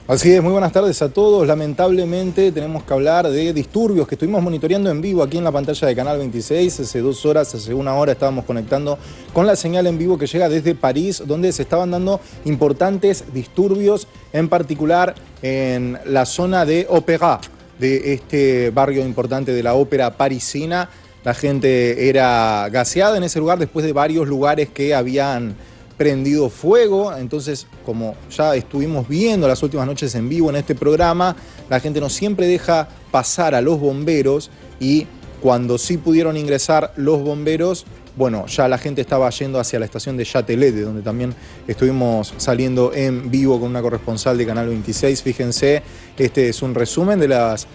Así es, muy buenas tardes a todos. Lamentablemente tenemos que hablar de disturbios que estuvimos monitoreando en vivo aquí en la pantalla de Canal 26. Hace 2 horas, hace 1 hora estábamos conectando con la señal en vivo que llega desde París, donde se estaban dando importantes disturbios, en particular en la zona de Opéra, de este barrio importante de la ópera parisina. La gente era gaseada en ese lugar después de varios lugares que habían prendido fuego. Entonces, como ya estuvimos viendo las últimas noches en vivo en este programa, la gente no siempre deja pasar a los bomberos, y cuando sí pudieron ingresar los bomberos, bueno, ya la gente estaba yendo hacia la estación de Châtelet, de donde también estuvimos saliendo en vivo con una corresponsal de Canal 26. Fíjense, este es un resumen de las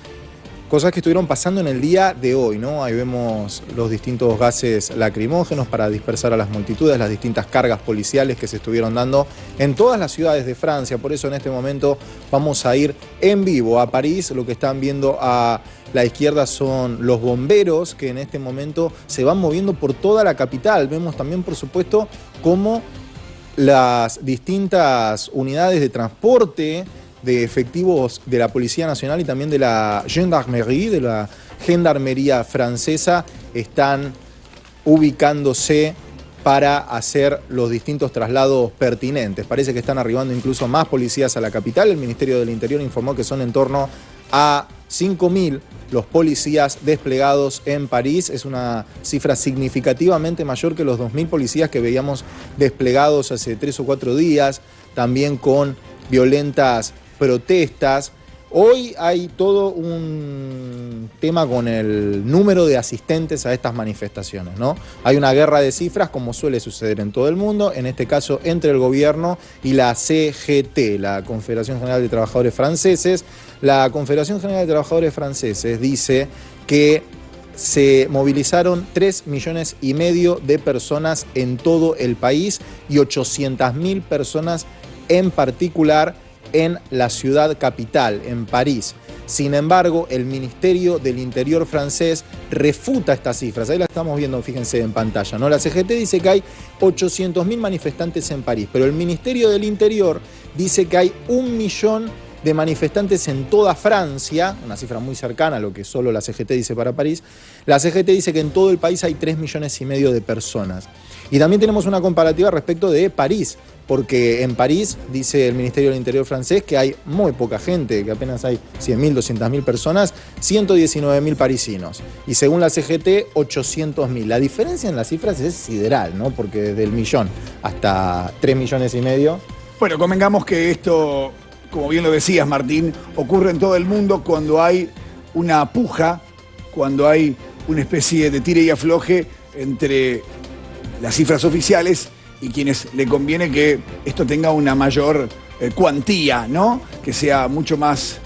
cosas que estuvieron pasando en el día de hoy, ¿no? Ahí vemos los distintos gases lacrimógenos para dispersar a las multitudes, las distintas cargas policiales que se estuvieron dando en todas las ciudades de Francia. Por eso en este momento vamos a ir en vivo a París. Lo que están viendo a la izquierda son los bomberos que en este momento se van moviendo por toda la capital. Vemos también, por supuesto, cómo las distintas unidades de transporte de efectivos de la Policía Nacional y también de la Gendarmerie, de la Gendarmería francesa, están ubicándose para hacer los distintos traslados pertinentes. Parece que están arribando incluso más policías a la capital. El Ministerio del Interior informó que son en torno a 5.000 los policías desplegados en París. Es una cifra significativamente mayor que los 2.000 policías que veíamos desplegados hace 3 o 4 días, también con violentas protestas. Hoy hay todo un tema con el número de asistentes a estas manifestaciones, ¿no? Hay una guerra de cifras, como suele suceder en todo el mundo, en este caso entre el gobierno y la CGT, la Confederación General de Trabajadores Franceses. La Confederación General de Trabajadores Franceses dice que se movilizaron 3,5 millones de personas en todo el país y 800.000 personas en particular en la ciudad capital, en París. Sin embargo, el Ministerio del Interior francés refuta estas cifras. Ahí la estamos viendo, fíjense en pantalla, ¿no? La CGT dice que hay 800.000 manifestantes en París, pero el Ministerio del Interior dice que hay 1 millón de manifestantes en toda Francia, una cifra muy cercana a lo que solo la CGT dice para París. La CGT dice que en todo el país hay 3,5 millones de personas. Y también tenemos una comparativa respecto de París, porque en París, dice el Ministerio del Interior francés, que hay muy poca gente, que apenas hay 100.000, 200.000 personas, 119.000 parisinos. Y según la CGT, 800.000. La diferencia en las cifras es sideral, ¿no? Porque desde el millón hasta 3,5 millones. Bueno, convengamos que esto, como bien lo decías, Martín, ocurre en todo el mundo cuando hay una puja, cuando hay una especie de tire y afloje entre las cifras oficiales y quienes le conviene que esto tenga una mayor cuantía, ¿no? Que sea mucho más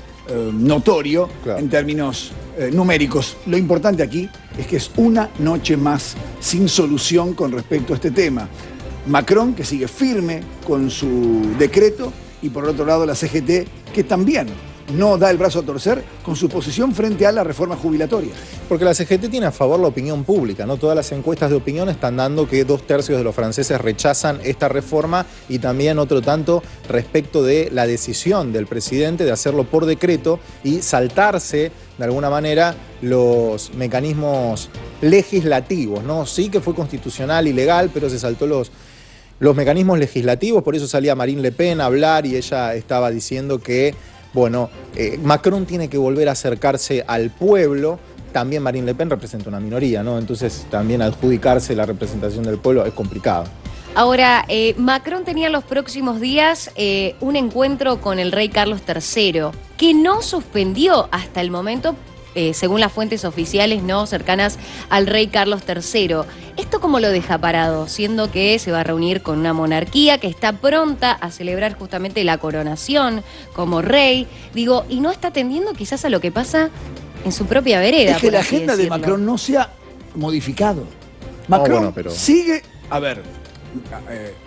notorio, claro, en términos numéricos. Lo importante aquí es que es una noche más sin solución con respecto a este tema. Macron, que sigue firme con su decreto, y por otro lado la CGT, que también no da el brazo a torcer con su posición frente a la reforma jubilatoria. Porque la CGT tiene a favor la opinión pública, ¿no? Todas las encuestas de opinión están dando que 2/3 de los franceses rechazan esta reforma, y también otro tanto respecto de la decisión del presidente de hacerlo por decreto y saltarse de alguna manera los mecanismos legislativos, ¿no? Sí que fue constitucional y legal, pero se saltó los mecanismos legislativos. Por eso salía Marine Le Pen a hablar y ella estaba diciendo que, bueno, Macron tiene que volver a acercarse al pueblo. También Marine Le Pen representa una minoría, ¿no? Entonces también adjudicarse la representación del pueblo es complicado. Ahora, Macron tenía los próximos días un encuentro con el rey Carlos III, que no suspendió hasta el momento, según las fuentes oficiales no cercanas al rey Carlos III. ¿Esto cómo lo deja parado? Siendo que se va a reunir con una monarquía que está pronta a celebrar justamente la coronación como rey. Digo, y no está atendiendo quizás a lo que pasa en su propia vereda. Es que la agenda de Macron no se ha modificado. Macron sigue, a ver,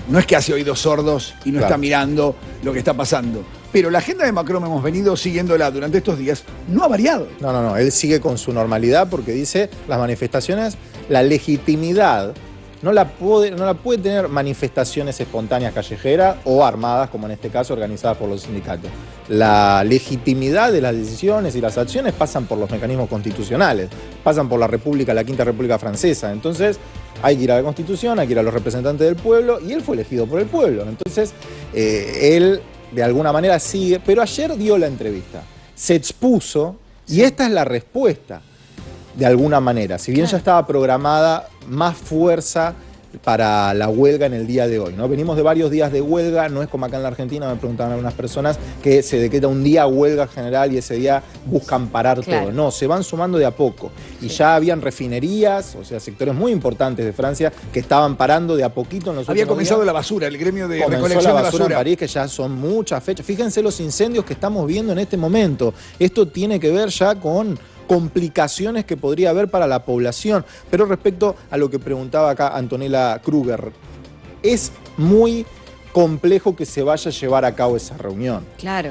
no es que hace oídos sordos y no está mirando lo que está pasando, pero la agenda de Macron, hemos venido siguiéndola durante estos días, no ha variado. No, él sigue con su normalidad porque dice las manifestaciones, la legitimidad no la puede tener manifestaciones espontáneas callejeras o armadas, como en este caso organizadas por los sindicatos. La legitimidad de las decisiones y las acciones pasan por los mecanismos constitucionales, pasan por la República, la Quinta República Francesa. Entonces hay que ir a la Constitución, hay que ir a los representantes del pueblo, y él fue elegido por el pueblo. Entonces él de alguna manera sigue, pero ayer dio la entrevista, se expuso, y esta es la respuesta. De alguna manera, si bien ya estaba programada más fuerza para la huelga en el día de hoy, ¿no? Venimos de varios días de huelga, no es como acá en la Argentina, me preguntaban algunas personas, que se decreta un día huelga general y ese día buscan parar todo. No, se van sumando de a poco. Y ya habían refinerías, o sea, sectores muy importantes de Francia que estaban parando de a poquito en los últimos días. Había comenzado la basura, el gremio de recolección la de basura en París, que ya son muchas fechas. Fíjense los incendios que estamos viendo en este momento. Esto tiene que ver ya con complicaciones que podría haber para la población. Pero respecto a lo que preguntaba acá Antonella Kruger, es muy complejo que se vaya a llevar a cabo esa reunión. Claro.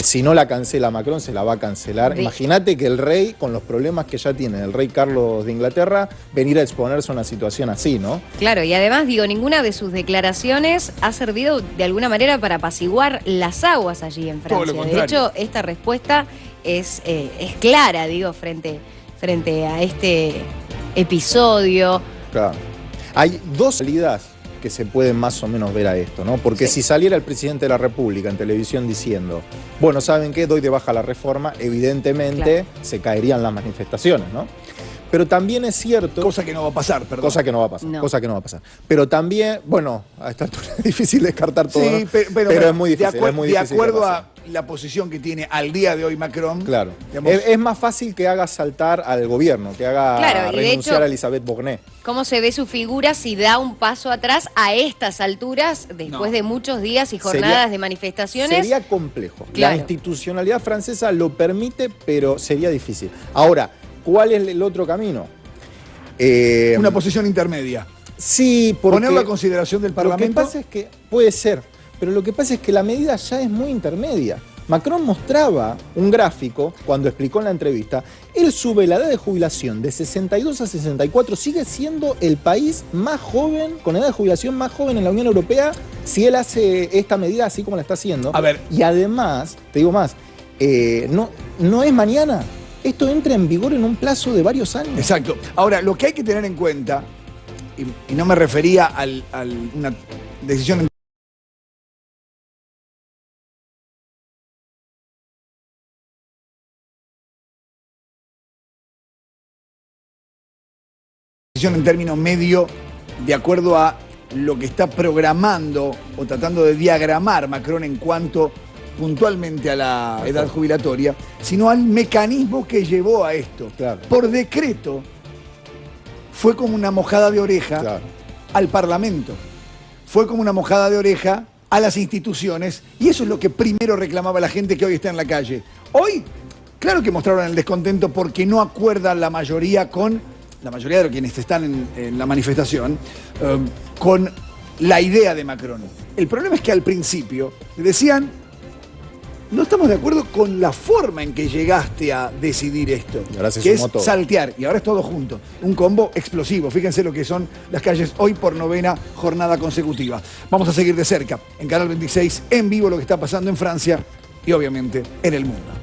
Si no la cancela Macron, se la va a cancelar. Imagínate que el rey, con los problemas que ya tiene el rey Carlos de Inglaterra, venir a exponerse a una situación así, ¿no? Claro, y además, digo, ninguna de sus declaraciones ha servido de alguna manera para apaciguar las aguas allí en Francia. De hecho, esta respuesta es clara, digo, frente a este episodio. Claro. Hay dos salidas que se pueden más o menos ver a esto, ¿no? Porque si saliera el presidente de la República en televisión diciendo, bueno, ¿saben qué? Doy de baja la reforma, evidentemente se caerían las manifestaciones, ¿no? Pero también es cierto... Cosa que no va a pasar, perdón. Cosa que no va a pasar, cosa que no va a pasar. Pero también, bueno, a esta altura es difícil descartar todo, sí, ¿no? pero es muy difícil, de acuerdo a la posición que tiene al día de hoy Macron... Claro. Digamos, es más fácil que haga saltar al gobierno, que haga renunciar a Elisabeth Borne. ¿Cómo se ve su figura si da un paso atrás a estas alturas, después de muchos días y jornadas de manifestaciones? Sería complejo. Claro. La institucionalidad francesa lo permite, pero sería difícil. Ahora, ¿cuál es el otro camino? Una posición intermedia. Sí, porque ponerlo a consideración del Parlamento. Lo que pasa es que puede ser, pero lo que pasa es que la medida ya es muy intermedia. Macron mostraba un gráfico cuando explicó en la entrevista. Él sube la edad de jubilación de 62 a 64, sigue siendo el país más joven, con edad de jubilación más joven en la Unión Europea, si él hace esta medida así como la está haciendo. A ver. Y además, te digo más, no es mañana. Esto entra en vigor en un plazo de varios años. Exacto. Ahora, lo que hay que tener en cuenta, y no me refería a una decisión en término medio, de acuerdo a lo que está programando o tratando de diagramar Macron en cuanto puntualmente a la edad jubilatoria, sino al mecanismo que llevó a esto. Claro. Por decreto, fue como una mojada de oreja al Parlamento, fue como una mojada de oreja a las instituciones, y eso es lo que primero reclamaba la gente que hoy está en la calle. Hoy, claro que mostraron el descontento porque no acuerdan la mayoría de quienes están en la manifestación, con la idea de Macron. El problema es que al principio decían, no estamos de acuerdo con la forma en que llegaste a decidir esto, que es saltear, y ahora es todo junto, un combo explosivo. Fíjense lo que son las calles hoy por 9ª jornada consecutiva. Vamos a seguir de cerca en Canal 26, en vivo, lo que está pasando en Francia y obviamente en el mundo.